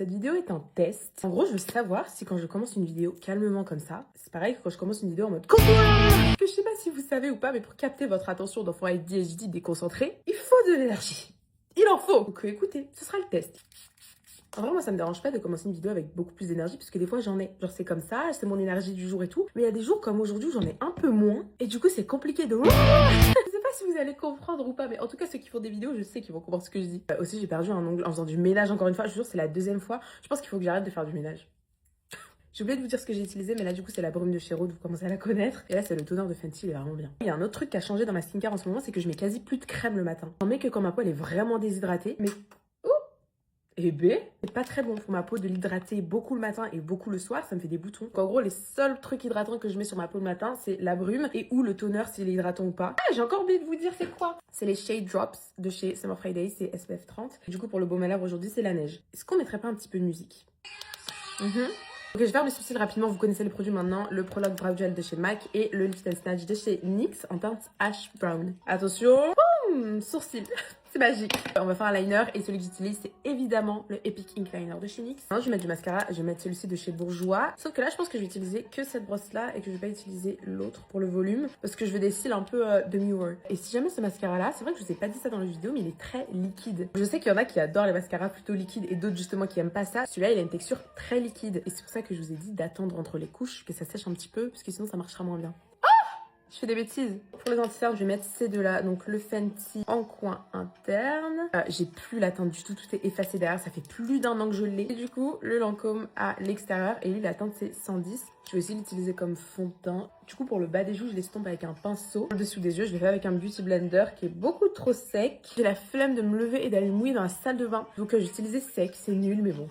Cette vidéo est un test. En gros, je veux savoir si quand je commence une vidéo calmement comme ça, c'est pareil que quand je commence une vidéo en mode parce que je sais pas si vous savez ou pas, mais pour capter votre attention d'enfant ADHD déconcentré, il faut de l'énergie. Il en faut. Donc écoutez, ce sera le test. En vrai, moi, ça me dérange pas de commencer une vidéo avec beaucoup plus d'énergie, parce que des fois, j'en ai. Genre, c'est comme ça, c'est mon énergie du jour et tout. Mais il y a des jours comme aujourd'hui où j'en ai un peu moins. Et du coup, c'est compliqué de... Je sais pas si vous allez comprendre ou pas, mais en tout cas, ceux qui font des vidéos, je sais qu'ils vont comprendre ce que je dis. Aussi, j'ai perdu un ongle en faisant du ménage encore une fois. Je vous jure, c'est la deuxième fois. Je pense qu'il faut que j'arrête de faire du ménage. J'ai oublié de vous dire ce que j'ai utilisé, mais là, du coup, c'est la brume de chez Rhode, vous commencez à la connaître. Et là, c'est le toner de Fenty, il est vraiment bien. Il y a un autre truc qui a changé dans ma skincare en ce moment, c'est que je mets quasi plus de crème le matin. J'en mets que quand ma peau, elle est vraiment déshydratée. Mais... Et B, c'est pas très bon pour ma peau de l'hydrater beaucoup le matin et beaucoup le soir, ça me fait des boutons. Donc en gros, les seuls trucs hydratants que je mets sur ma peau le matin, c'est la brume et ou le toner s'il est hydratant ou pas. Ah, j'ai encore oublié de vous dire c'est quoi. C'est les Shade Drops de chez Summer Friday, c'est SPF 30. Du coup, pour le baume à lèvres aujourd'hui, c'est la neige. Est-ce qu'on mettrait pas un petit peu de musique? Ok, je vais faire mes sourcils rapidement, vous connaissez les produits maintenant. Le Prologue Brow Gel de chez MAC et le Lift and Snatch de chez NYX en teinte Ash Brown. Attention, boum, sourcils. C'est magique. On va faire un liner et celui que j'utilise c'est évidemment le Epic Ink Liner de chez NYX. Je vais mettre du mascara, je vais mettre celui-ci de chez Bourjois. Sauf que là je pense que je vais utiliser que cette brosse là et que je vais pas utiliser l'autre pour le volume parce que je veux des cils un peu demi-word. Et si jamais ce mascara là, c'est vrai que je vous ai pas dit ça dans la vidéo mais il est très liquide. Je sais qu'il y en a qui adorent les mascaras plutôt liquides et d'autres justement qui aiment pas ça. Celui-là il a une texture très liquide et c'est pour ça que je vous ai dit d'attendre entre les couches que ça sèche un petit peu parce que sinon ça marchera moins bien. Je fais des bêtises. Pour les anti-cernes, je vais mettre ces deux-là. Donc le Fenty en coin interne. J'ai plus la teinte du tout. Tout est effacé derrière. Ça fait plus d'un an que je l'ai. Et du coup, le Lancôme à l'extérieur. Et lui, la teinte, c'est 110. Je vais aussi l'utiliser comme fond de teint. Du coup, pour le bas des joues, je l'estompe avec un pinceau. Le dessous des yeux, je vais faire avec un Beauty Blender qui est beaucoup trop sec. J'ai la flemme de me lever et d'aller mouiller dans la salle de bain. Donc j'ai utilisé sec. C'est nul, mais bon.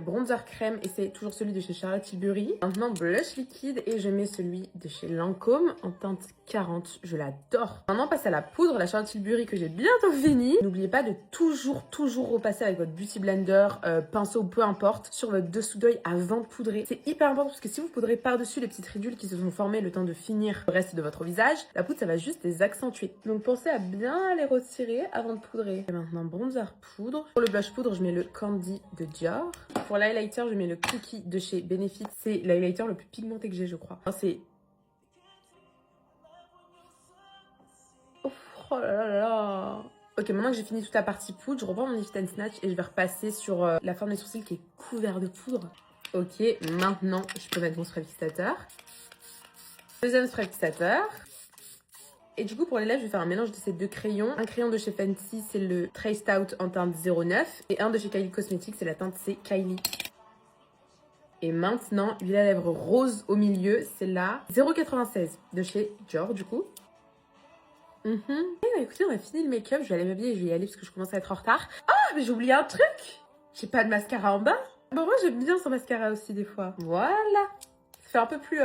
Bronzer crème et c'est toujours celui de chez Charlotte Tilbury. Maintenant blush liquide et je mets celui de chez Lancôme en teinte 40. Je l'adore. Maintenant on passe à la poudre, la Charlotte Tilbury que j'ai bientôt fini. N'oubliez pas de toujours repasser avec votre Beauty Blender, pinceau, peu importe, sur votre dessous d'œil avant de poudrer. C'est hyper important parce que si vous poudrez par-dessus les petites ridules qui se sont formées le temps de finir le reste de votre visage, la poudre ça va juste les accentuer. Donc pensez à bien les retirer avant de poudrer. Et maintenant bronzer poudre. Pour le blush poudre, je mets le Candy de Dior. Pour l'highlighter, je mets le Cookie de chez Benefit. C'est l'highlighter le plus pigmenté que j'ai, je crois. C'est... Oh là là là. Ok, maintenant que j'ai fini toute la partie poudre, je reprends mon Lift and Snatch et je vais repasser sur la forme des sourcils qui est couvert de poudre. Ok, maintenant, je peux mettre mon spray fixateur. Deuxième spray fixateur. Et du coup, pour les lèvres, je vais faire un mélange de ces deux crayons. Un crayon de chez Fenty, c'est le Traced Out en teinte 09. Et un de chez Kylie Cosmetics, c'est la teinte C Kylie. Et maintenant, huile à lèvres rose au milieu, c'est la 0,96 de chez Dior, du coup. Et bah, écoutez, on a fini le make-up. Je vais aller m'habiller et je vais y aller parce que je commence à être en retard. Ah, mais j'ai oublié un truc. J'ai pas de mascara en bas. Bon, moi, j'aime bien son mascara aussi, des fois. Voilà. Ça fait un peu plus...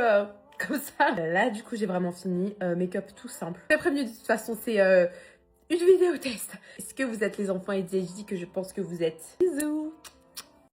comme ça. Là, du coup, j'ai vraiment fini. Make-up tout simple. Très prévenu, de toute façon, c'est une vidéo test. Est-ce que vous êtes les enfants ADHD que je pense que vous êtes? Bisous.